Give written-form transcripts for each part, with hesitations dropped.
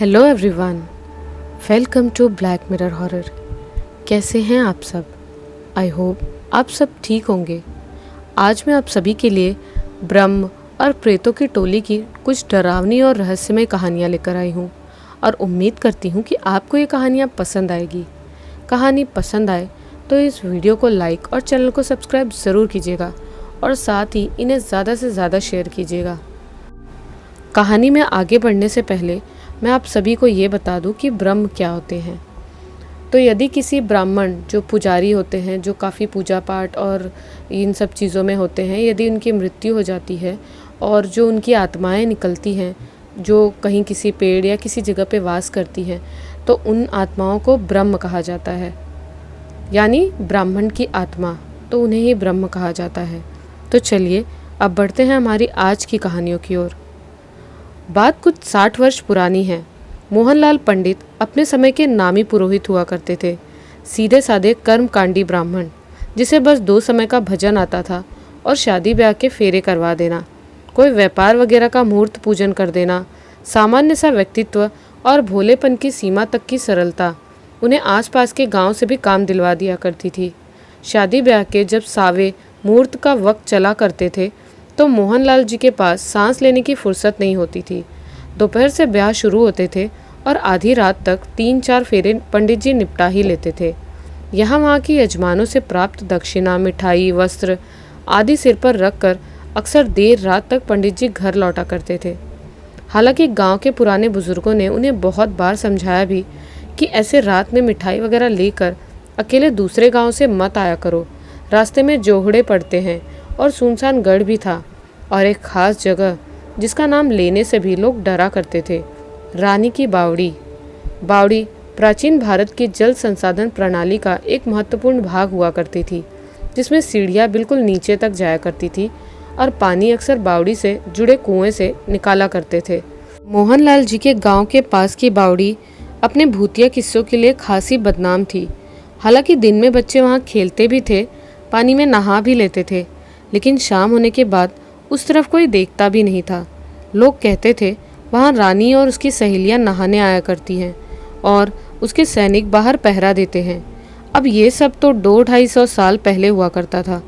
Hello everyone, welcome to Black Mirror Horror. कैसे हैं आप सब? आई होप आप सब ठीक होंगे। आज मैं आप सभी के लिए ब्रह्म और प्रेतों की टोली की कुछ डरावनी और रहस्यमय कहानियाँ लेकर आई हूँ और उम्मीद करती हूँ कि आपको ये कहानियाँ पसंद आएगी। कहानी पसंद आए तो इस वीडियो को लाइक और चैनल को सब्सक्राइब ज़रूर कीजिएगा और साथ ही इन्हें ज़्यादा से ज़्यादा शेयर कीजिएगा। कहानी में आगे बढ़ने से पहले मैं आप सभी को ये बता दूं कि ब्रह्म क्या होते हैं। तो यदि किसी ब्राह्मण जो पुजारी होते हैं, जो काफ़ी पूजा पाठ और इन सब चीज़ों में होते हैं, यदि उनकी मृत्यु हो जाती है और जो उनकी आत्माएं निकलती हैं, जो कहीं किसी पेड़ या किसी जगह पे वास करती हैं, तो उन आत्माओं को ब्रह्म कहा जाता है, यानी ब्राह्मण की आत्मा, तो उन्हें ही ब्रह्म कहा जाता है। तो चलिए अब बढ़ते हैं हमारी आज की कहानियों की ओर। बात कुछ 60 वर्ष पुरानी है। मोहनलाल पंडित अपने समय के नामी पुरोहित हुआ करते थे। सीधे साधे कर्मकांडी ब्राह्मण, जिसे बस 2 समय का भजन आता था और शादी ब्याह के फेरे करवा देना, कोई व्यापार वगैरह का मुहूर्त पूजन कर देना। सामान्य सा व्यक्तित्व और भोलेपन की सीमा तक की सरलता उन्हें आसपास के गांव से भी काम दिलवा दिया करती थी। शादी ब्याह के जब सावे मुहूर्त का वक्त चला करते थे तो मोहनलाल जी के पास सांस लेने की फुर्सत नहीं होती थी। दोपहर से ब्याह शुरू होते थे और आधी रात तक 3-4 फेरे पंडित जी निपटा ही लेते थे। यहाँ वहाँ की यजमानों से प्राप्त दक्षिणा, मिठाई, वस्त्र आदि सिर पर रखकर अक्सर देर रात तक पंडित जी घर लौटा करते थे। हालांकि गांव के पुराने बुजुर्गों ने उन्हें बहुत बार समझाया भी कि ऐसे रात में मिठाई वगैरह लेकर अकेले दूसरे गाँव से मत आया करो, रास्ते में जोहड़े पड़ते हैं और सुनसान गढ़ भी था और एक खास जगह जिसका नाम लेने से भी लोग डरा करते थे, रानी की बावड़ी। बावड़ी प्राचीन भारत की जल संसाधन प्रणाली का एक महत्वपूर्ण भाग हुआ करती थी, जिसमें सीढ़ियाँ बिल्कुल नीचे तक जाया करती थी और पानी अक्सर बावड़ी से जुड़े कुएं से निकाला करते थे। मोहनलाल जी के गांव के पास की बावड़ी अपने भूतिया किस्सों के लिए खासी बदनाम थी। हालांकि दिन में बच्चे वहाँ खेलते भी थे, पानी में नहा भी लेते थे, लेकिन शाम होने के बाद उस तरफ कोई देखता भी नहीं था। लोग कहते थे वहाँ रानी और उसकी सहेलियाँ नहाने आया करती हैं और उसके सैनिक बाहर पहरा देते हैं। अब ये सब तो 200-250 साल पहले हुआ करता था,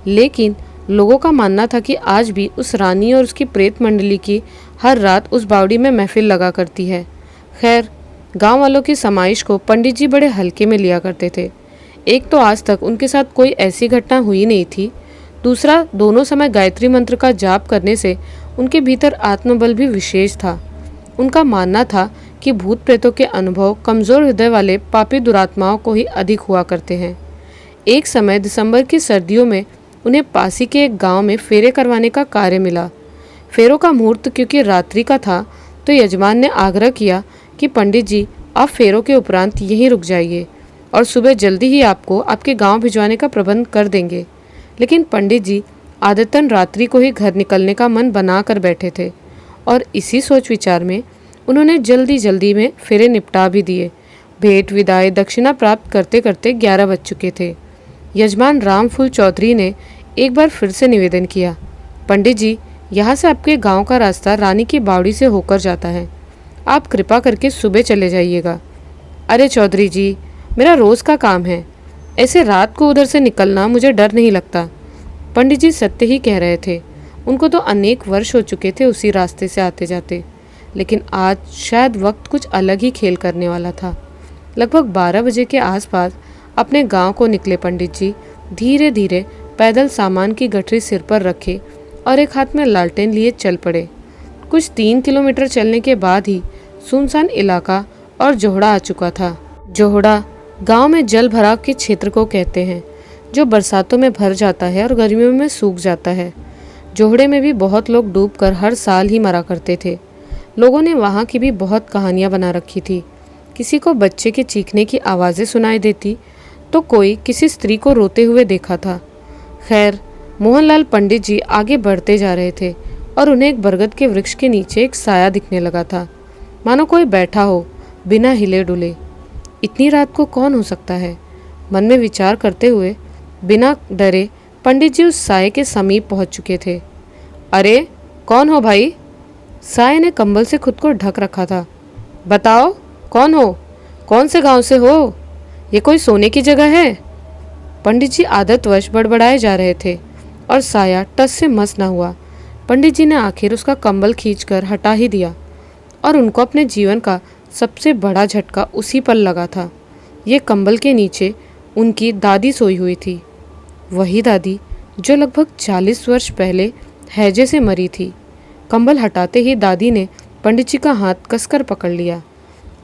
लेकिन लोगों का मानना था कि आज भी उस रानी और उसकी प्रेत मंडली की हर रात उस बावड़ी में महफिल लगा करती है। खैर, गांव वालों की समाइश को पंडित जी बड़े हल्के में लिया करते थे। एक तो आज तक उनके साथ कोई ऐसी घटना हुई नहीं थी, दूसरा दोनों समय गायत्री मंत्र का जाप करने से उनके भीतर आत्मबल भी विशेष था। उनका मानना था कि भूत प्रेतों के अनुभव कमजोर हृदय वाले पापी दुरात्माओं को ही अधिक हुआ करते हैं। एक समय दिसंबर की सर्दियों में उन्हें पासी के एक गांव में फेरे करवाने का कार्य मिला। फेरों का मुहूर्त क्योंकि रात्रि का था, तो यजमान ने आग्रह किया कि पंडित जी आप फेरों के उपरांत यहीं रुक जाइए और सुबह जल्दी ही आपको आपके गांव भिजवाने का प्रबंध कर देंगे। लेकिन पंडित जी आदतन रात्रि को ही घर निकलने का मन बना कर बैठे थे और इसी सोच विचार में उन्होंने जल्दी जल्दी में फेरे निपटा भी दिए। भेंट विदाई दक्षिणा प्राप्त करते करते 11 बज चुके थे। यजमान रामफूल चौधरी ने एक बार फिर से निवेदन किया, पंडित जी यहाँ से आपके गांव का रास्ता रानी की बावड़ी से होकर जाता है, आप कृपा करके सुबह चले जाइएगा। अरे चौधरी जी, मेरा रोज़ का काम है, ऐसे रात को उधर से निकलना मुझे डर नहीं लगता। पंडित जी सत्य ही कह रहे थे। उनको तो अनेक वर्ष हो चुके थे उसी रास्ते से आते जाते, लेकिन आज शायद वक्त कुछ अलग ही खेल करने वाला था। लगभग 12 बजे के आसपास अपने गांव को निकले पंडित जी धीरे धीरे पैदल सामान की गठरी सिर पर रखे और एक हाथ में लालटेन लिए चल पड़े। कुछ 3 किलोमीटर चलने के बाद ही सुनसान इलाका और जोहड़ा आ चुका था। जोहड़ा गांव में जल भराव के क्षेत्र को कहते हैं, जो बरसातों में भर जाता है और गर्मियों में सूख जाता है। जोहड़े में भी बहुत लोग डूबकर हर साल ही मरा करते थे। लोगों ने वहाँ की भी बहुत कहानियाँ बना रखी थी। किसी को बच्चे के चीखने की आवाज़ें सुनाई देती, तो कोई किसी स्त्री को रोते हुए देखा था। खैर, मोहनलाल पंडित जी आगे बढ़ते जा रहे थे और उन्हें एक बरगद के वृक्ष के नीचे एक साया दिखने लगा था, मानो कोई बैठा हो बिना हिले डुले। इतनी रात को कौन हो सकता है? मन में विचार करते हुए बिना डरे पंडित जी उस साये के समीप पहुंच चुके थे। अरे कौन हो भाई? साये ने कंबल से खुद को ढक रखा था। बताओ, कौन हो? कौन से गांव से हो? ये कोई सोने की जगह है? पंडित जी आदतवश बड़बड़ाए जा रहे थे और साया टस से मस न हुआ। पंडित जी ने आखिर उसका कंबल खींचकर हटा ही दिया और उनको अपने जीवन का सबसे बड़ा झटका उसी पल लगा था। ये कंबल के नीचे उनकी दादी सोई हुई थी, वही दादी जो लगभग 40 वर्ष पहले हैजे से मरी थी। कंबल हटाते ही दादी ने पंडित जी का हाथ कसकर पकड़ लिया।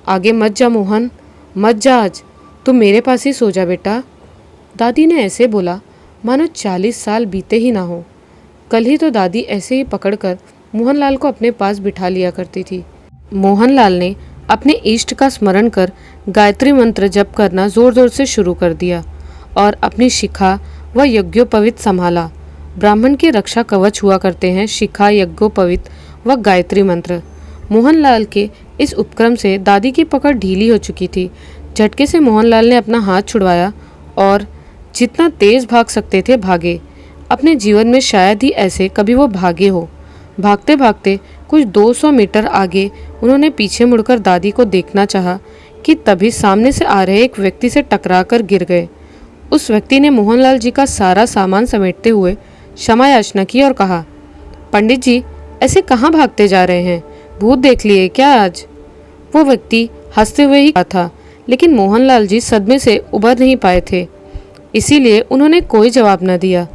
आगे मत जा मोहन, मत जा, आज तुम मेरे पास ही सो जा बेटा। दादी ने ऐसे बोला मानो 40 साल बीते ही ना हो। कल ही तो दादी ऐसे ही पकड़कर मोहनलाल को अपने पास बिठा लिया करती थी। मोहनलाल ने अपने इष्ट का स्मरण कर गायत्री मंत्र जप करना जोर जोर से शुरू कर दिया और अपनी शिखा व यज्ञोपवीत संभाला। ब्राह्मण के रक्षा कवच हुआ करते हैं शिखा, यज्ञोपवीत व गायत्री मंत्र। मोहनलाल के इस उपक्रम से दादी की पकड़ ढीली हो चुकी थी। झटके से मोहनलाल ने अपना हाथ छुड़वाया और जितना तेज भाग सकते थे भागे। अपने जीवन में शायद ही ऐसे कभी वो भागे हो। भागते भागते कुछ 200 मीटर आगे उन्होंने पीछे मुड़कर दादी को देखना चाहा कि तभी सामने से आ रहे एक व्यक्ति से टकराकर गिर गए। उस व्यक्ति ने मोहनलाल जी का सारा सामान समेटते हुए क्षमा याचना की और कहा, पंडित जी ऐसे कहाँ भागते जा रहे हैं? भूत देख लिए क्या आज? वो व्यक्ति हंसते हुए ही कहा था, लेकिन मोहनलाल जी सदमे से उबर नहीं पाए थे, इसीलिए उन्होंने कोई जवाब न दिया।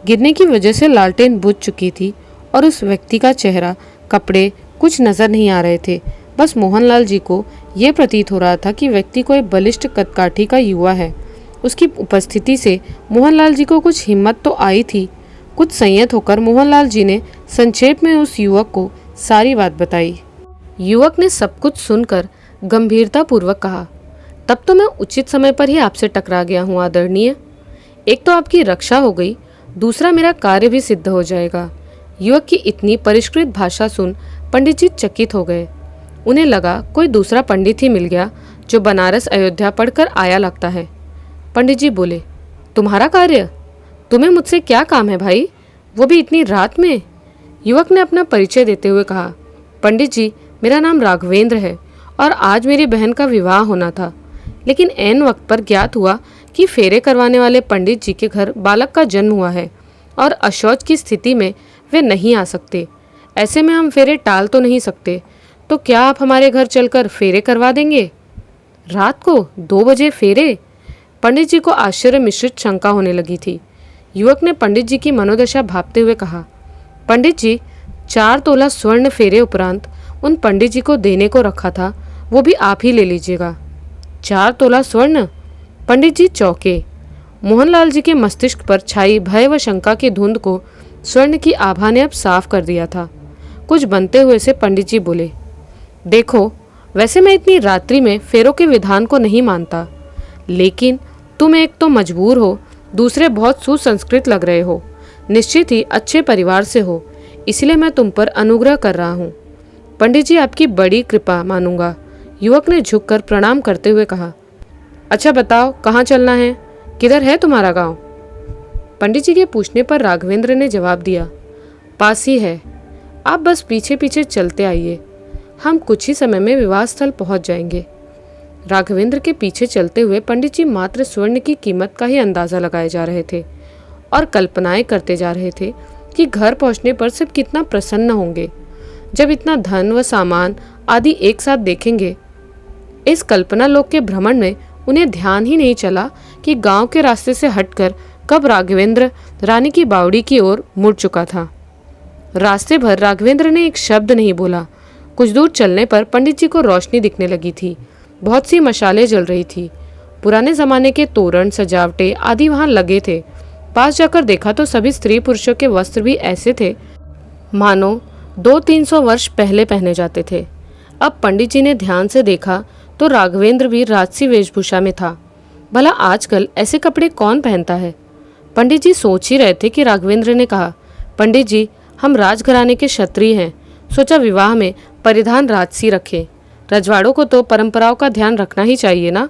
गिरने की वजह से लालटेन बुझ चुकी थी और उस व्यक्ति का चेहरा, कपड़े कुछ नजर नहीं आ रहे थे। बस मोहनलाल जी को ये प्रतीत हो रहा था कि व्यक्ति कोई बलिष्ठ कदकाठी का युवा है। उसकी उपस्थिति से मोहनलाल जी को कुछ हिम्मत तो आई थी। कुछ संयत होकर मोहनलाल जी ने संक्षेप में उस युवक को सारी बात बताई। युवक ने सब कुछ सुनकर गंभीरता पूर्वक कहा, तब तो मैं उचित समय पर ही आपसे टकरा गया हूँ आदरणीय। एक तो आपकी रक्षा हो गई, दूसरा मेरा कार्य भी सिद्ध हो जाएगा। युवक की इतनी परिष्कृत भाषा सुन पंडित जी चकित हो गए। उन्हें लगा कोई दूसरा पंडित ही मिल गया जो बनारस अयोध्या पढ़कर आया लगता है। पंडित जी बोले, तुम्हारा कार्य? तुम्हें मुझसे क्या काम है भाई, वो भी इतनी रात में? युवक ने अपना परिचय देते हुए कहा, पंडित जी मेरा नाम राघवेंद्र है और आज मेरी बहन का विवाह होना था, लेकिन ऐन वक्त पर ज्ञात हुआ कि फेरे करवाने वाले पंडित जी के घर बालक का जन्म हुआ है और अशौच की स्थिति में वे नहीं आ सकते। ऐसे में हम फेरे टाल तो नहीं सकते, तो क्या आप हमारे घर चलकर फेरे करवा देंगे? रात को 2 बजे फेरे? पंडित जी को आश्चर्य मिश्रित शंका होने लगी थी। युवक ने पंडित जी की मनोदशा भांपते हुए कहा, पंडित जी 4 तोला स्वर्ण फेरे उपरांत उन पंडित जी को देने को रखा था, वो भी आप ही ले लीजिएगा। 4 तोला स्वर्ण? पंडित जी चौंके। मोहनलाल जी के मस्तिष्क पर छाई भय व शंका की धुंध को स्वर्ण की आभा ने अब साफ कर दिया था। कुछ बनते हुए से पंडित जी बोले, देखो वैसे मैं इतनी रात्रि में फेरों के विधान को नहीं मानता, लेकिन तुम एक तो मजबूर हो, दूसरे बहुत सुसंस्कृत लग रहे हो, निश्चित ही अच्छे परिवार से हो, इसलिए मैं तुम पर अनुग्रह कर रहा हूँ। पंडित जी आपकी बड़ी कृपा मानूंगा। युवक ने झुककर प्रणाम करते हुए कहा, अच्छा बताओ कहाँ चलना है, किधर है तुम्हारा गांव? पंडित जी के पूछने पर राघवेंद्र ने जवाब दिया, पास ही है, आप बस पीछे पीछे चलते आइए, हम कुछ ही समय में विवाह स्थल पहुंच जाएंगे। राघवेंद्र के पीछे चलते हुए पंडित जी मात्र स्वर्ण की कीमत का ही अंदाजा लगाए जा रहे थे और कल्पनाएं करते जा रहे थे कि घर पहुंचने पर सब कितना प्रसन्न होंगे जब इतना धन व सामान आदि एक साथ देखेंगे। इस कल्पना लोक के भ्रमण में उन्हें ध्यान ही नहीं चला कि गांव के रास्ते से हटकर कब राघवेंद्र रानी की बावड़ी की ओर मुड़ चुका था। रास्ते भर राघवेंद्र ने एक शब्द नहीं बोला। कुछ दूर चलने पर पंडित जी को रोशनी दिखने लगी थी। बहुत सी मशालें जल रही थी। पुराने जमाने के तोरण, सजावटें आदि वहां लगे थे। पास जाकर देखा तो सभी स्त्री पुरुषों के वस्त्र भी ऐसे थे मानो 200-300 वर्ष पहले पहने जाते थे। अब पंडित जी ने ध्यान से देखा तो राघवेंद्र भी राजसी वेशभूषा में था। भला आजकल ऐसे कपड़े कौन पहनता है? पंडित जी सोच ही रहे थे कि राघवेंद्र ने कहा, पंडित जी हम राजघराने के क्षत्रिय हैं, सोचा विवाह में परिधान राजसी रखें। रजवाड़ों को तो परंपराओं का ध्यान रखना ही चाहिए ना।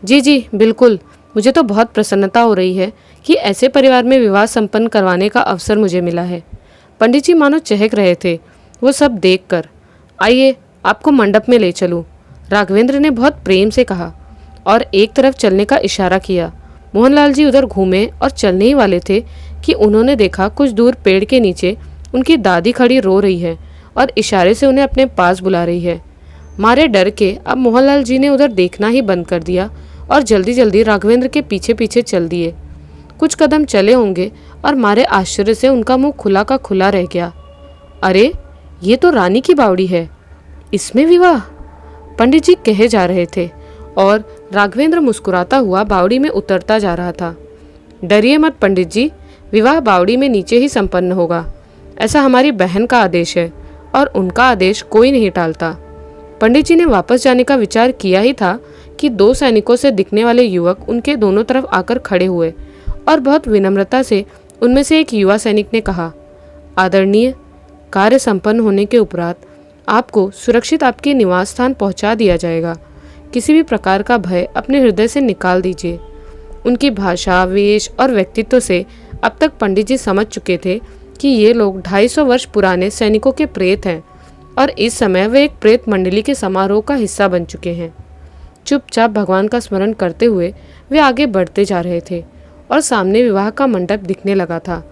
जी जी बिल्कुल, मुझे तो बहुत प्रसन्नता हो रही है कि ऐसे परिवार में विवाह संपन्न करवाने का अवसर मुझे मिला है। पंडित जी मानो चहक रहे थे वो सब देखकर। आइए आपको मंडप में ले चलूं। राघवेंद्र ने बहुत प्रेम से कहा और एक तरफ चलने का इशारा किया। मोहनलाल जी उधर घूमे और चलने ही वाले थे कि उन्होंने देखा कुछ दूर पेड़ के नीचे उनकी दादी खड़ी रो रही है और इशारे से उन्हें अपने पास बुला रही है। मारे डर के अब मोहनलाल जी ने उधर देखना ही बंद कर दिया और जल्दी जल्दी राघवेंद्र के पीछे पीछे चल दिए। कुछ कदम चले होंगे और मारे आश्चर्य से उनका मुंह खुला का खुला रह गया। अरे, ये तो रानी की बावड़ी है, इसमें विवाह? पंडित जी कहे जा रहे थे और राघवेंद्र मुस्कुराता हुआ बावड़ी में उतरता जा रहा था। डरिए मत पंडित जी, विवाह बावड़ी में नीचे ही संपन्न होगा। ऐसा हमारी बहन का आदेश है और उनका आदेश कोई नहीं टालता। पंडित जी ने वापस जाने का विचार किया ही था कि दो सैनिकों से दिखने वाले युवक उनके दोनों तरफ आकर खड़े हुए और बहुत विनम्रता से उनमें से एक युवा सैनिक ने कहा, आदरणीय, कार्य संपन्न होने के उपरांत आपको सुरक्षित आपके निवास स्थान पहुंचा दिया जाएगा। किसी भी प्रकार का भय अपने हृदय से निकाल दीजिए। उनकी भाषा, वेश और व्यक्तित्व से अब तक पंडित जी समझ चुके थे कि ये लोग 250 वर्ष पुराने सैनिकों के प्रेत हैं और इस समय वे एक प्रेत मंडली के समारोह का हिस्सा बन चुके हैं। चुपचाप भगवान का स्मरण करते हुए वे आगे बढ़ते जा रहे थे और सामने विवाह का मंडप दिखने लगा था,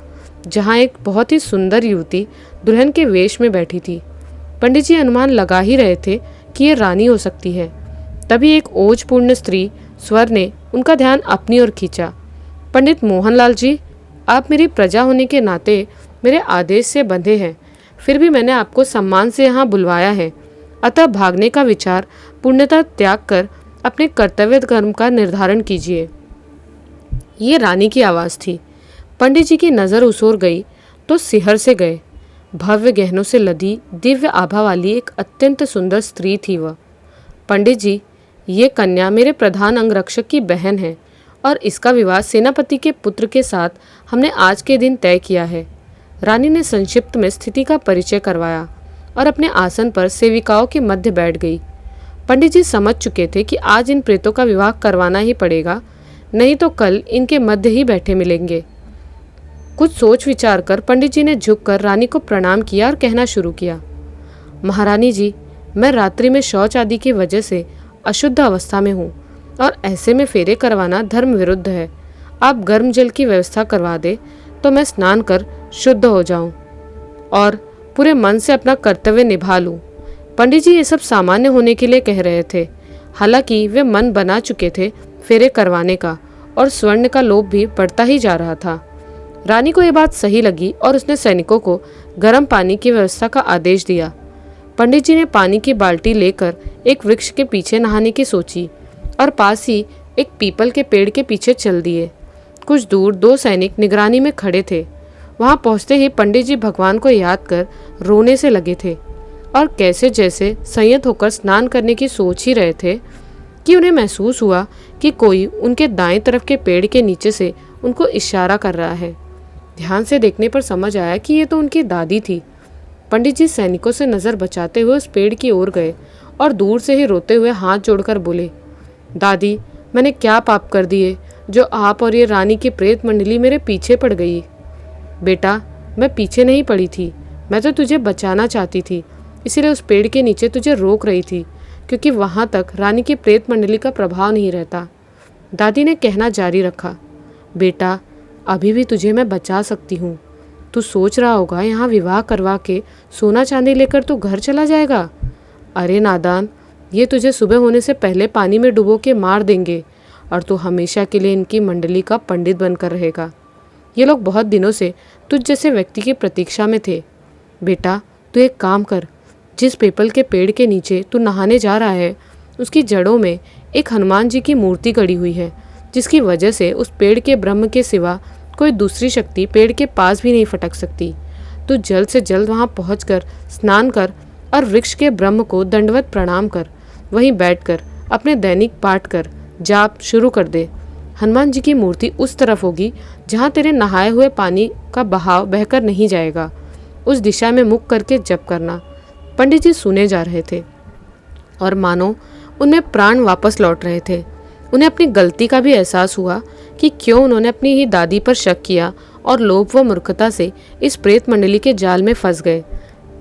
जहाँ एक बहुत ही सुंदर युवती दुल्हन के वेश में बैठी थी। पंडित जी अनुमान लगा ही रहे थे कि ये रानी हो सकती है। तभी एक ओजपूर्ण स्त्री स्वर ने उनका ध्यान अपनी ओर खींचा। पंडित मोहनलाल जी, आप मेरी प्रजा होने के नाते मेरे आदेश से बंधे हैं, फिर भी मैंने आपको सम्मान से यहाँ बुलवाया है, अतः भागने का विचार पूर्णतः त्याग कर अपने कर्तव्य कर्म का निर्धारण कीजिए। ये रानी की आवाज़ थी। पंडित जी की नज़र उसोर गई तो सिहर से गए। भव्य गहनों से लदी दिव्य आभा वाली एक अत्यंत सुंदर स्त्री थी वह। पंडित जी, ये कन्या मेरे प्रधान अंगरक्षक की बहन है और इसका विवाह सेनापति के पुत्र के साथ हमने आज के दिन तय किया है। रानी ने संक्षिप्त में स्थिति का परिचय करवाया और अपने आसन पर सेविकाओं के मध्य बैठ गई। पंडित जी समझ चुके थे कि आज इन प्रेतों का विवाह करवाना ही पड़ेगा, नहीं तो कल इनके मध्य ही बैठे मिलेंगे। कुछ सोच विचार कर पंडित जी ने झुककर रानी को प्रणाम किया और कहना शुरू किया, महारानी जी, मैं रात्रि में शौच आदि की वजह से अशुद्ध अवस्था में हूँ और ऐसे में फेरे करवाना धर्म विरुद्ध है। आप गर्म जल की व्यवस्था करवा दे तो मैं स्नान कर शुद्ध हो जाऊं और पूरे मन से अपना कर्तव्य निभा लूं। पंडित जी ये सब सामान्य होने के लिए कह रहे थे, हालांकि वे मन बना चुके थे फेरे करवाने का और स्वर्ण का लोभ भी बढ़ता ही जा रहा था। रानी को यह बात सही लगी और उसने सैनिकों को गर्म पानी की व्यवस्था का आदेश दिया। पंडित जी ने पानी की बाल्टी लेकर एक वृक्ष के पीछे नहाने की सोची और पास ही एक पीपल के पेड़ के पीछे चल दिए। कुछ दूर दो सैनिक निगरानी में खड़े थे। वहां पहुंचते ही पंडित जी भगवान को याद कर रोने से लगे थे और कैसे जैसे संयत होकर स्नान करने की सोच ही रहे थे कि उन्हें महसूस हुआ कि कोई उनके दाएं तरफ के पेड़ के नीचे से उनको इशारा कर रहा है। ध्यान से देखने पर समझ आया कि ये तो उनकी दादी थी। पंडित जी सैनिकों से नज़र बचाते हुए उस पेड़ की ओर गए और दूर से ही रोते हुए हाथ जोड़कर बोले, दादी, मैंने क्या पाप कर दिए जो आप और ये रानी की प्रेत मंडली मेरे पीछे पड़ गई। बेटा, मैं पीछे नहीं पड़ी थी, मैं तो तुझे बचाना चाहती थी, इसीलिए उस पेड़ के नीचे तुझे रोक रही थी, क्योंकि वहाँ तक रानी की प्रेत मंडली का प्रभाव नहीं रहता। दादी ने कहना जारी रखा, बेटा, अभी भी तुझे मैं बचा सकती हूँ। तू सोच रहा होगा यहाँ विवाह करवा के सोना चांदी लेकर तू घर चला जाएगा। अरे नादान, ये तुझे सुबह होने से पहले पानी में डुबो के मार देंगे और तू हमेशा के लिए इनकी मंडली का पंडित बनकर रहेगा। ये लोग बहुत दिनों से तुझ जैसे व्यक्ति की प्रतीक्षा में थे। बेटा, तू एक काम कर, जिस पीपल के पेड़ के नीचे तू नहाने जा रहा है उसकी जड़ों में एक हनुमान जी की मूर्ति गड़ी हुई है, जिसकी वजह से उस पेड़ के ब्रह्म के सिवा कोई दूसरी शक्ति पेड़ के पास भी नहीं फटक सकती। तू जल्द से जल्द वहां पहुंचकर स्नान कर और वृक्ष के ब्रह्म को दंडवत प्रणाम कर, वहीं बैठकर अपने दैनिक पाठ कर जाप शुरू कर दे। हनुमान जी की मूर्ति उस तरफ होगी जहाँ तेरे नहाए हुए पानी का बहाव बहकर नहीं जाएगा। उस दिशा में मुख करके जप करना। पंडित जी सुने जा रहे थे और मानो उनमें प्राण वापस लौट रहे थे। उन्हें अपनी गलती का भी एहसास हुआ कि क्यों उन्होंने अपनी ही दादी पर शक किया और लोभ व मूर्खता से इस प्रेत मंडली के जाल में फंस गए।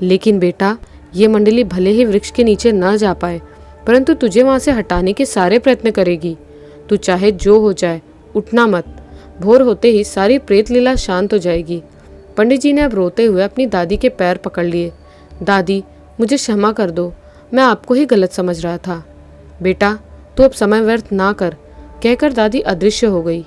लेकिन बेटा, ये मंडली भले ही वृक्ष के नीचे न जा पाए, परंतु तुझे वहां से हटाने के सारे प्रयत्न करेगी। तू चाहे जो हो जाए, उठना मत। भोर होते ही सारी प्रेत लीला शांत हो जाएगी। पंडित जी ने अब रोते हुए अपनी दादी के पैर पकड़ लिए। दादी, मुझे क्षमा कर दो, मैं आपको ही गलत समझ रहा था। बेटा, तू अब समय व्यर्थ ना कर, कहकर दादी अदृश्य हो गई।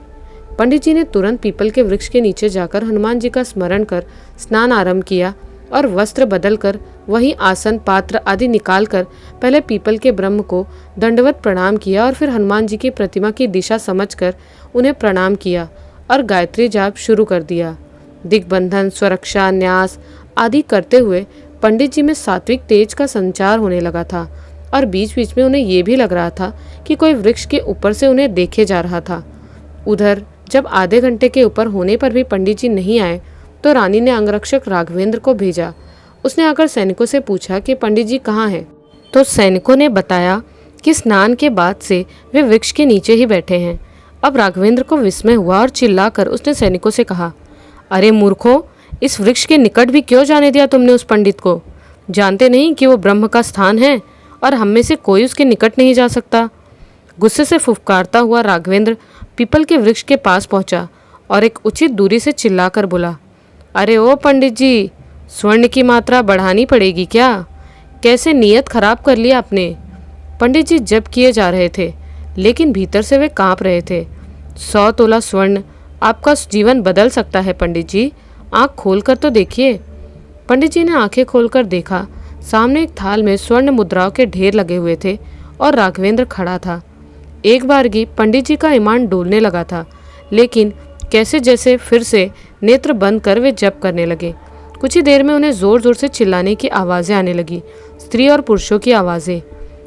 पंडित जी ने तुरंत पीपल के वृक्ष के नीचे जाकर हनुमान जी का स्मरण कर स्नान आरंभ किया और वस्त्र बदलकर वहीं आसन, पात्र आदि निकालकर पहले पीपल के ब्रह्म को दंडवत प्रणाम किया और फिर हनुमान जी की प्रतिमा की दिशा समझकर उन्हें प्रणाम किया और गायत्री जाप शुरू कर दिया। दिग्बंधन, स्वरक्षा, न्यास आदि करते हुए पंडित जी में सात्विक तेज का संचार होने लगा था और बीच बीच में उन्हें ये भी लग रहा था कि कोई वृक्ष के ऊपर से उन्हें देखे जा रहा था। उधर जब आधे घंटे के ऊपर होने पर भी पंडित जी नहीं आए तो रानी ने अंगरक्षक राघवेंद्र को भेजा। उसने आकर सैनिकों से पूछा कि पंडित जी कहाँ हैं। तो सैनिकों ने बताया कि स्नान के बाद से वे वृक्ष के नीचे ही बैठे हैं। अब राघवेंद्र को विस्मय हुआ और चिल्लाकर उसने सैनिकों से कहा, अरे मूर्खों, इस वृक्ष के निकट भी क्यों जाने दिया तुमने उस पंडित को? जानते नहीं कि वो ब्रह्म का स्थान है और हम में से कोई उसके निकट नहीं जा सकता। गुस्से से फुफकारता हुआ राघवेंद्र पीपल के वृक्ष के पास पहुंचा और एक उचित दूरी से चिल्लाकर बोला, अरे ओ पंडित जी, स्वर्ण की मात्रा बढ़ानी पड़ेगी क्या? कैसे नियत खराब कर लिया आपने। पंडित जी जप किए जा रहे थे, लेकिन भीतर से वे कांप रहे थे। 100 तोला स्वर्ण आपका जीवन बदल सकता है पंडित जी, आंख खोलकर तो देखिए। पंडित जी ने आंखें खोलकर देखा। सामने एक थाल में स्वर्ण मुद्राओं के ढेर लगे हुए थे और राघवेंद्र खड़ा था। एक बारगी पंडित जी का ईमान डोलने लगा था, लेकिन कैसे जैसे फिर से नेत्र बंद कर वे जप करने लगे। कुछ ही देर में उन्हें जोर जोर से चिल्लाने की आवाज़ें आने लगी, स्त्री और पुरुषों की आवाज़ें।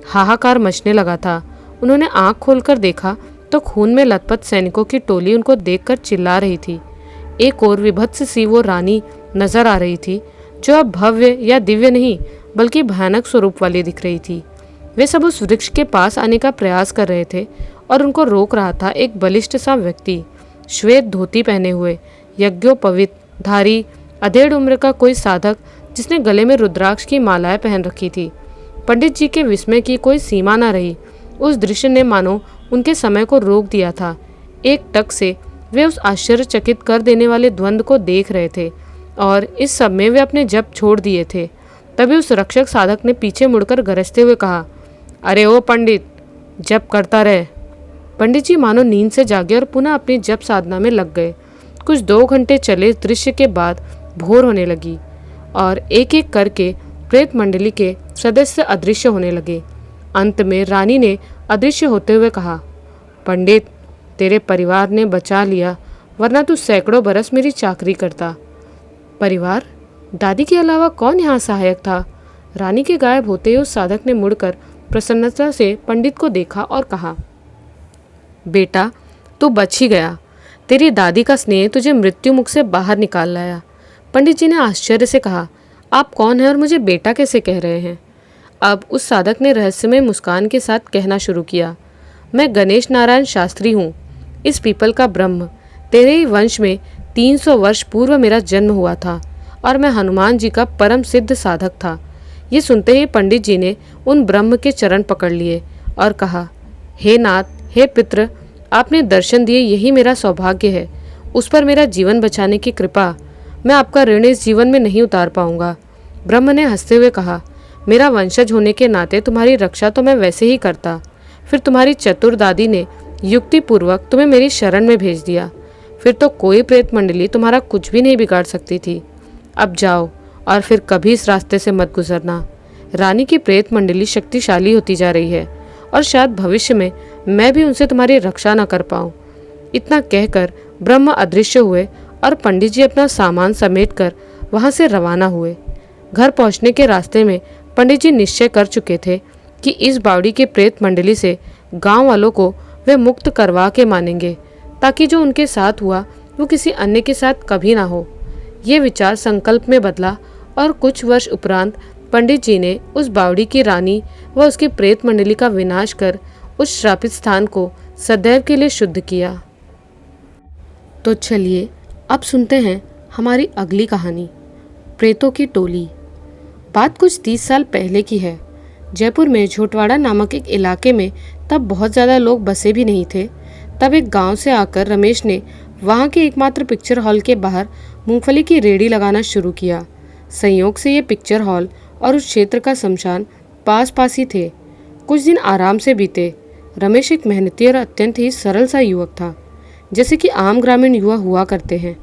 हाहाकार मचने लगा था। उन्होंने आंख खोलकर देखा तो खून में लथपथ सैनिकों की टोली उनको देखकर चिल्ला रही थी। एक और विभत्स सी वो रानी नजर आ रही थी, जो अब भव्य या दिव्य नहीं बल्कि भयानक स्वरूप वाली दिख रही थी। वे सब उस वृक्ष के पास आने का प्रयास कर रहे थे और उनको रोक रहा था एक बलिष्ठ सा व्यक्ति, श्वेत धोती पहने हुए, यज्ञोपवीत धारी, अधेड़ उम्र का कोई साधक जिसने गले में रुद्राक्ष की मालाएं पहन रखी थी। पंडित जी के विस्मय की कोई सीमा न रही। उस दृश्य ने मानो उनके समय को रोक दिया था। एक टक से वे उस आश्चर्यचकित कर देने वाले द्वंद्व को देख रहे थे और इस सब में वे अपने जप छोड़ दिए थे। तभी उस रक्षक साधक ने पीछे मुड़कर गरजते हुए कहा, अरे ओ पंडित, जप करता रहे। पंडित जी मानो नींद से जागे और पुनः अपनी जप साधना में लग गए। कुछ 2 घंटे चले दृश्य के बाद भोर होने लगी और एक एक करके प्रेत मंडली के सदस्य अदृश्य होने लगे। अंत में रानी ने अदृश्य होते हुए कहा, पंडित, तेरे परिवार ने बचा लिया, वरना तू सैकड़ों बरस मेरी चाकरी करता। परिवार? दादी के अलावा कौन यहाँ सहायक था? रानी के गायब होते ही उस साधक ने मुड़कर प्रसन्नता से पंडित को देखा और कहा, बेटा, तू बच ही गया। तेरी दादी का स्नेह तुझे मृत्यु मुख से बाहर निकाल लाया। पंडित जी ने आश्चर्य से कहा, आप कौन हैं और मुझे बेटा कैसे कह रहे हैं? अब उस साधक ने रहस्यमय मुस्कान के साथ कहना शुरू किया, मैं गणेश नारायण शास्त्री हूँ, इस पीपल का ब्रह्म। तेरे ही वंश में 300 वर्ष पूर्व मेरा जन्म हुआ था और मैं हनुमान जी का परम सिद्ध साधक था। ये सुनते ही पंडित जी ने उन ब्रह्म के चरण पकड़ लिए और कहा, हे नाथ, हे पितृ, आपने दर्शन दिए, यही मेरा सौभाग्य है। उस पर मेरा जीवन बचाने की कृपा। मैं आपका ऋण इस जीवन में नहीं उतार पाऊंगा। ब्रह्म ने हंसते हुए कहा, मेरा वंशज होने के नाते तुम्हारी रक्षा तो मैं वैसे ही करता। फिर तुम्हारी चतुर दादी ने युक्तिपूर्वक तुम्हें मेरी शरण में भेज दिया। फिर तो कोई प्रेत मंडली तुम्हारा कुछ भी नहीं बिगाड़ सकती थी। अब जाओ और फिर कभी इस रास्ते से मत गुजरना। रानी की प्रेत मंडली शक्तिशाली होती जा रही है और शायद भविष्य में मैं भी उनसे तुम्हारी रक्षा न कर पाऊँ। इतना कहकर ब्रह्म अदृश्य हुए और पंडित जी अपना सामान समेटकर वहां से रवाना हुए। घर पहुंचने के रास्ते में पंडित जी निश्चय कर चुके थे कि इस बावड़ी के प्रेत मंडली से गांव वालों को वे मुक्त करवा के मानेंगे, ताकि जो उनके साथ हुआ वो किसी अन्य के साथ कभी ना हो। ये विचार संकल्प में बदला और कुछ वर्ष उपरांत पंडित जी ने उस बावड़ी की रानी व उसकी प्रेत मंडली का विनाश कर उस श्रापित स्थान को सदैव के लिए शुद्ध किया। तो चलिए अब सुनते हैं हमारी अगली कहानी, प्रेतों की टोली। बात कुछ 30 साल पहले की है, जयपुर में झोटवाड़ा नामक एक इलाके में तब बहुत ज़्यादा लोग बसे भी नहीं थे। तब एक गांव से आकर रमेश ने वहां के एकमात्र पिक्चर हॉल के बाहर मूंगफली की रेहड़ी लगाना शुरू किया। संयोग से ये पिक्चर हॉल और उस क्षेत्र का शमशान पास पास ही थे। कुछ दिन आराम से बीते। रमेश एक मेहनती और अत्यंत ही सरल सा युवक था, जैसे कि आम ग्रामीण युवा हुआ करते हैं।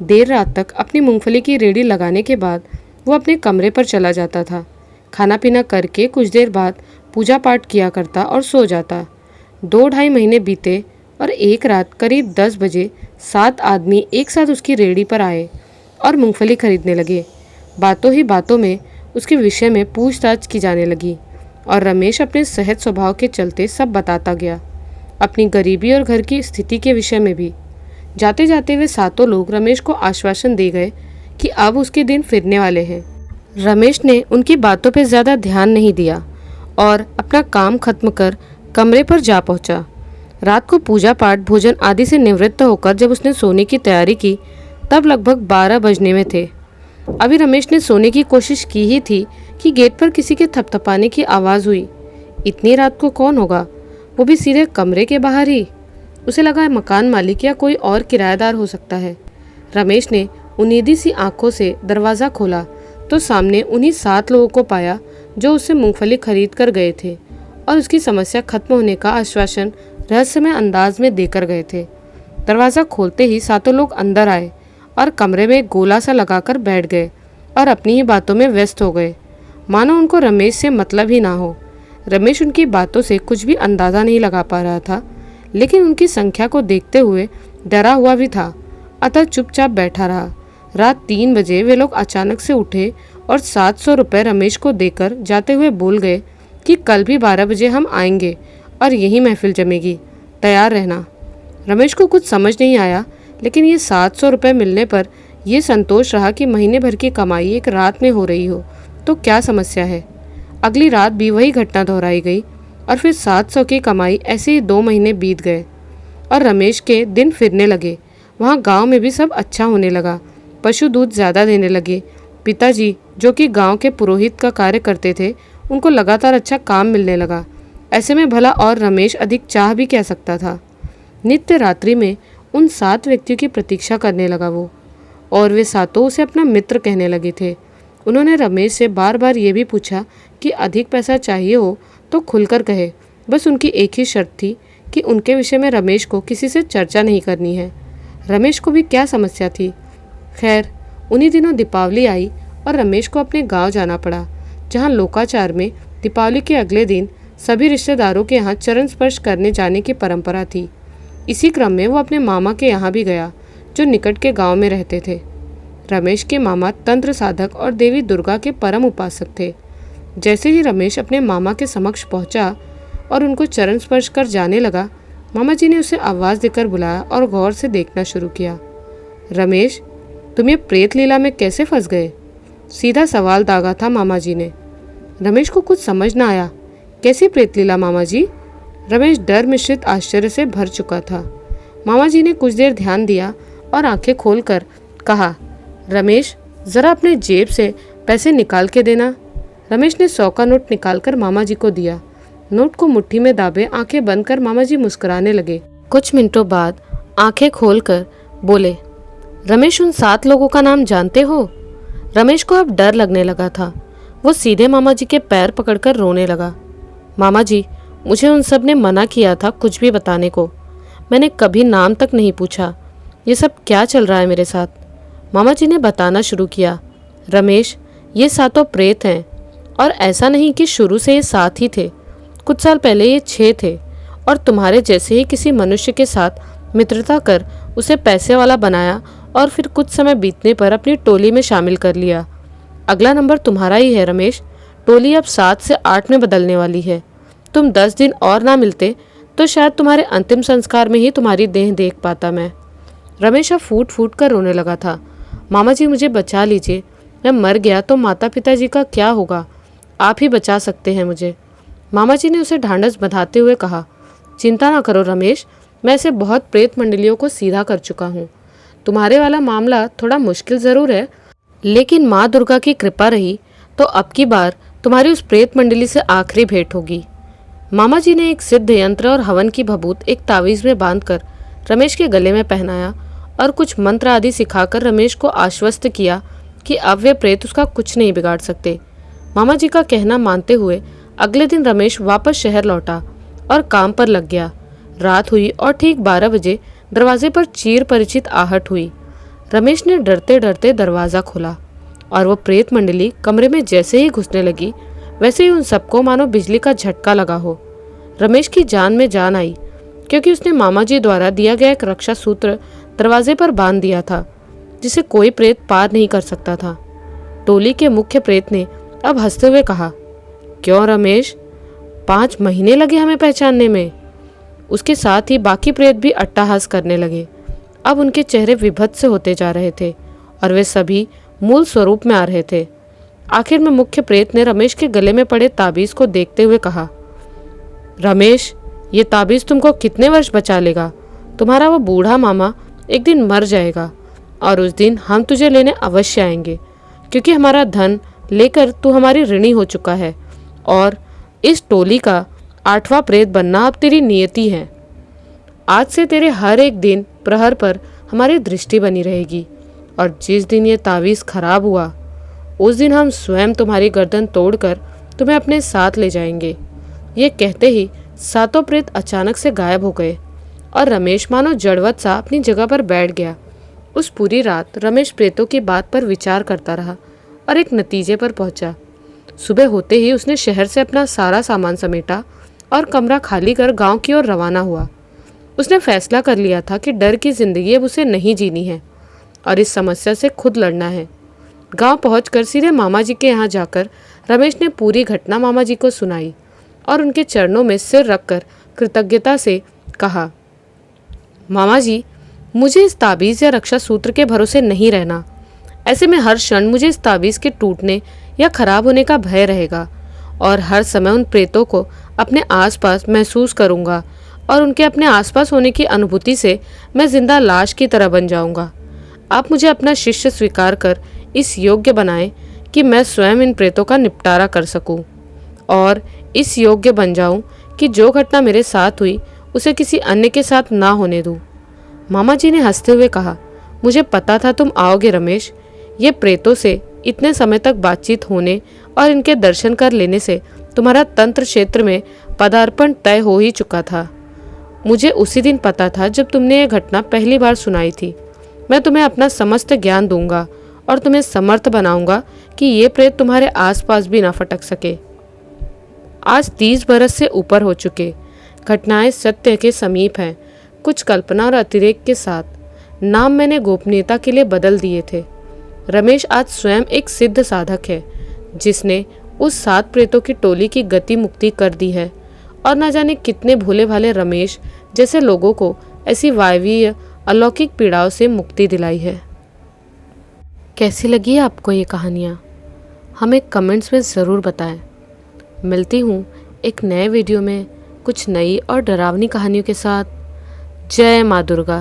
देर रात तक अपनी मूंगफली की रेहड़ी लगाने के बाद वो अपने कमरे पर चला जाता था। खाना पीना करके कुछ देर बाद पूजा पाठ किया करता और सो जाता। 2-2.5 महीने बीते और एक रात करीब 10 बजे 7 आदमी एक साथ उसकी रेहड़ी पर आए और मूंगफली खरीदने लगे। बातों ही बातों में उसके विषय में पूछताछ की जाने लगी और रमेश अपने सहज स्वभाव के चलते सब बताता गया, अपनी गरीबी और घर की स्थिति के विषय में भी। जाते जाते वे सातों लोग रमेश को आश्वासन दे गए कि अब उसके दिन फिरने वाले हैं। रमेश ने उनकी बातों पर ज़्यादा ध्यान नहीं दिया और अपना काम खत्म कर कमरे पर जा पहुंचा। रात को पूजा पाठ भोजन आदि से निवृत्त होकर जब उसने सोने की तैयारी की तब लगभग 12 बजने में थे। अभी रमेश ने सोने की कोशिश की ही थी कि गेट पर किसी के थपथपाने की आवाज़ हुई। इतनी रात को कौन होगा, वो भी सीधे कमरे के बाहर ही। उसे लगा मकान मालिक या कोई और किराएदार हो सकता है। रमेश ने उम्मीदी सी आंखों से दरवाज़ा खोला तो सामने उन्हीं 7 लोगों को पाया जो उससे मूंगफली खरीद कर गए थे और उसकी समस्या खत्म होने का आश्वासन रहस्यमय अंदाज में देकर गए थे। दरवाज़ा खोलते ही सातों लोग अंदर आए और कमरे में एक गोला सा लगाकर बैठ गए और अपनी ही बातों में व्यस्त हो गए, मानो उनको रमेश से मतलब ही ना हो। रमेश उनकी बातों से कुछ भी अंदाज़ा नहीं लगा पा रहा था, लेकिन उनकी संख्या को देखते हुए डरा हुआ भी था, अतः चुपचाप बैठा रहा। रात 3 बजे वे लोग अचानक से उठे और 700 रुपये रमेश को देकर जाते हुए बोल गए कि कल भी 12 बजे हम आएंगे और यही महफिल जमेगी, तैयार रहना। रमेश को कुछ समझ नहीं आया, लेकिन ये 700 रुपये मिलने पर यह संतोष रहा कि महीने भर की कमाई एक रात में हो रही हो तो क्या समस्या है। अगली रात भी वही घटना दोहराई गई और फिर 700 की कमाई ऐसे ही 2 महीने बीत गए और रमेश के दिन फिरने लगे। वहाँ गांव में भी सब अच्छा होने लगा। पशु दूध ज़्यादा देने लगे। पिताजी, जो कि गांव के पुरोहित का कार्य करते थे, उनको लगातार अच्छा काम मिलने लगा। ऐसे में भला और रमेश अधिक चाह भी कह सकता था। नित्य रात्रि में उन 7 व्यक्तियों की प्रतीक्षा करने लगा वो, और वे सातों उसे अपना मित्र कहने लगे थे। उन्होंने रमेश से बार बार ये भी पूछा कि अधिक पैसा चाहिए हो तो खुलकर कहे। बस उनकी एक ही शर्त थी कि उनके विषय में रमेश को किसी से चर्चा नहीं करनी है। रमेश को भी क्या समस्या थी। खैर, उन्हीं दिनों दीपावली आई और रमेश को अपने गांव जाना पड़ा, जहां लोकाचार में दीपावली के अगले दिन सभी रिश्तेदारों के यहाँ चरण स्पर्श करने जाने की परंपरा थी। इसी क्रम में वो अपने मामा के यहाँ भी गया, जो निकट के गांव में रहते थे। रमेश के मामा तंत्र साधक और देवी दुर्गा के परम उपासक थे। जैसे ही रमेश अपने मामा के समक्ष पहुंचा और उनको चरण स्पर्श कर जाने लगा, मामा जी ने उसे आवाज़ देकर बुलाया और गौर से देखना शुरू किया। रमेश, तुम ये प्रेत लीला में कैसे फंस गए? सीधा सवाल दागा था मामा जी ने। रमेश को कुछ समझ न आया। कैसी प्रेत लीला मामा जी? रमेश डर मिश्रित आश्चर्य से भर चुका था। मामा जी ने कुछ देर ध्यान दिया और आंखें खोलकर कहा, रमेश, ज़रा अपने जेब से पैसे निकाल के देना। रमेश ने 100 का नोट निकालकर मामा जी को दिया। नोट को मुट्ठी में दाबे आंखें बंद कर मामा जी मुस्कुराने लगे। कुछ मिनटों बाद आंखें खोलकर बोले, रमेश, उन 7 लोगों का नाम जानते हो? रमेश को अब डर लगने लगा था। वो सीधे मामा जी के पैर पकड़कर रोने लगा। मामा जी, मुझे उन सब ने मना किया था कुछ भी बताने को। मैंने कभी नाम तक नहीं पूछा। ये सब क्या चल रहा है मेरे साथ? मामा जी ने बताना शुरू किया। रमेश, ये 7 प्रेत हैं और ऐसा नहीं कि शुरू से ये 7 ही थे। कुछ साल पहले ये 6 थे और तुम्हारे जैसे ही किसी मनुष्य के साथ मित्रता कर उसे पैसे वाला बनाया और फिर कुछ समय बीतने पर अपनी टोली में शामिल कर लिया। अगला नंबर तुम्हारा ही है रमेश। टोली अब 7 से 8 में बदलने वाली है। तुम 10 दिन और ना मिलते तो शायद तुम्हारे अंतिम संस्कार में ही तुम्हारी देह देख पाता मैं। रमेश अब फूट फूट कर रोने लगा था। मामा जी, मुझे बचा लीजिए। मैं मर गया तो माता पिताजी का क्या होगा? आप ही बचा सकते हैं मुझे। मामा जी ने उसे ढांढस बंधाते हुए कहा, चिंता ना करो रमेश, मैं ऐसे बहुत प्रेत मंडलियों को सीधा कर चुका हूँ। तुम्हारे वाला मामला थोड़ा मुश्किल ज़रूर है, लेकिन माँ दुर्गा की कृपा रही तो अब की बार तुम्हारी उस प्रेत मंडली से आखिरी भेंट होगी। मामा जी ने एक सिद्ध यंत्र और हवन की भभूत एक तावीज में बांधकर रमेश के गले में पहनाया और कुछ मंत्र आदि सिखाकर रमेश को आश्वस्त किया कि अब वे प्रेत उसका कुछ नहीं बिगाड़ सकते। मामा जी का कहना मानते हुए अगले दिन रमेश वापस शहर लौटा और काम पर लग गया। रात हुई और ठीक 12 बजे दरवाजे पर चीर परिचित आहट हुई। रमेश ने डरते डरते दरवाज़ा खोला और वो प्रेत मंडली कमरे में जैसे ही घुसने लगी वैसे ही उन सबको मानो बिजली का झटका लगा हो। रमेश की जान में जान आई क्योंकि उसने मामा जी द्वारा दिया गया एक रक्षा सूत्र दरवाजे पर बांध दिया था जिसे कोई प्रेत पार नहीं कर सकता था। टोली के मुख्य प्रेत ने अब हंसते हुए कहा, क्यों रमेश, 5 महीने लगे हमें पहचानने में। उसके साथ ही बाकी प्रेत भी अट्टहास करने लगे। अब उनके चेहरे विभत्स से होते जा रहे थे और वे सभी मूल स्वरूप में आ रहे थे। आखिर में मुख्य प्रेत ने रमेश के गले में पड़े ताबीज को देखते हुए कहा, रमेश, ये ताबीज तुमको कितने वर्ष बचा लेगा। तुम्हारा वो बूढ़ा मामा एक दिन मर जाएगा और उस दिन हम तुझे लेने अवश्य आएंगे क्योंकि हमारा धन लेकर तू हमारी ऋणी हो चुका है और इस टोली का 8वां प्रेत बनना अब तेरी नियति है। आज से तेरे हर एक दिन प्रहर पर हमारी दृष्टि बनी रहेगी और जिस दिन ये तावीज़ खराब हुआ उस दिन हम स्वयं तुम्हारी गर्दन तोड़कर तुम्हें अपने साथ ले जाएंगे। ये कहते ही 7 प्रेत अचानक से गायब हो गए और रमेश मानो जड़वत सा अपनी जगह पर बैठ गया। उस पूरी रात रमेश प्रेतों की बात पर विचार करता रहा और एक नतीजे पर पहुंचा। सुबह होते ही उसने शहर से अपना सारा सामान समेटा और कमरा खाली कर गांव की ओर रवाना हुआ। उसने फैसला कर लिया था कि डर की जिंदगी अब उसे नहीं जीनी है और इस समस्या से खुद लड़ना है। गांव पहुंचकर सीधे मामा जी के यहाँ जाकर रमेश ने पूरी घटना मामा जी को सुनाई और उनके चरणों में सिर रखकर कृतज्ञता से कहा, मामा जी, मुझे इस ताबीज़ या रक्षा सूत्र के भरोसे नहीं रहना। ऐसे में हर क्षण मुझे इस ताबीज़ के टूटने या खराब होने का भय रहेगा और हर समय उन प्रेतों को अपने आसपास महसूस करूंगा और उनके अपने आसपास होने की अनुभूति से मैं जिंदा लाश की तरह बन जाऊंगा। आप मुझे अपना शिष्य स्वीकार कर इस योग्य बनाएं कि मैं स्वयं इन प्रेतों का निपटारा कर सकूं और इस योग्य बन जाऊं कि जो घटना मेरे साथ हुई उसे किसी अन्य के साथ ना होने दूं। मामा जी ने हंसते हुए कहा, मुझे पता था तुम आओगे रमेश। ये प्रेतों से इतने समय तक बातचीत होने और इनके दर्शन कर लेने से तुम्हारा तंत्र क्षेत्र में पदार्पण तय हो ही चुका था। मुझे उसी दिन पता था जब तुमने ये घटना पहली बार सुनाई थी। मैं तुम्हें अपना समस्त ज्ञान दूंगा और तुम्हें समर्थ बनाऊंगा कि ये प्रेत तुम्हारे आसपास भी ना फटक सके। आज 30 बरस से ऊपर हो चुके, घटनाएं सत्य के समीप हैं, कुछ कल्पना और अतिरेक के साथ। नाम मैंने गोपनीयता के लिए बदल दिए थे। रमेश आज स्वयं एक सिद्ध साधक है जिसने उस 7 प्रेतों की टोली की गति मुक्ति कर दी है और न जाने कितने भोले भाले रमेश जैसे लोगों को ऐसी वायवीय अलौकिक पीड़ाओं से मुक्ति दिलाई है। कैसी लगी आपको ये कहानियाँ? हमें कमेंट्स में ज़रूर बताएं। मिलती हूँ एक नए वीडियो में कुछ नई और डरावनी कहानियों के साथ। जय माँ दुर्गा।